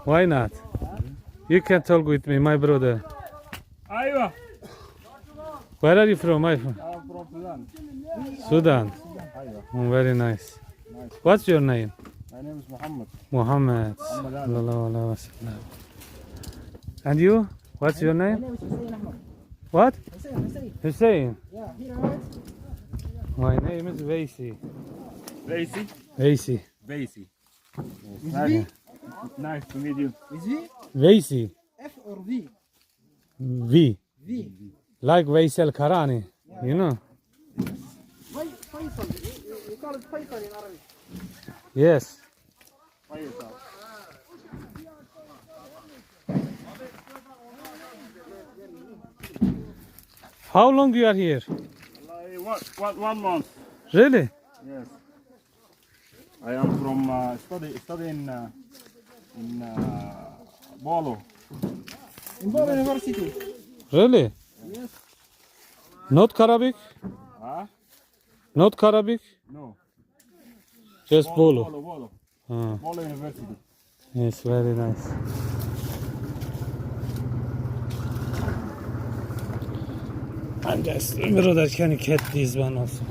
Why not? You can talk with me, my brother. Aywa. Where are you from, my friend? I'm from Sudan. Sudan. Aywa. Oh, very nice. What's your name? My name is Muhammad. Muhammad. Muhammad Ali. Sallallahu alaihi wasallam. And you? What's your My name? name is Hussein Ahmad. What? Hussein. Hussein. Yeah, here right? My name is Veisi. Vaisi. Veisi. Vaisi. Is V? Nice to meet you. Is V? Veisi. F or V? V. V. Like Veysel Karani. You know? Faisal. You call it Faisal in Arabic. Yes. Faisal. How long you are here? Like, 1 month. Really? Yes. I am from study in Bolo. In Bolo University. Really? Yes. Not Arabic? Huh? Not Arabic? No. Just Bolo. Bolo. Ah, Bolo University. yes, very nice. And just brother, can you get this one also?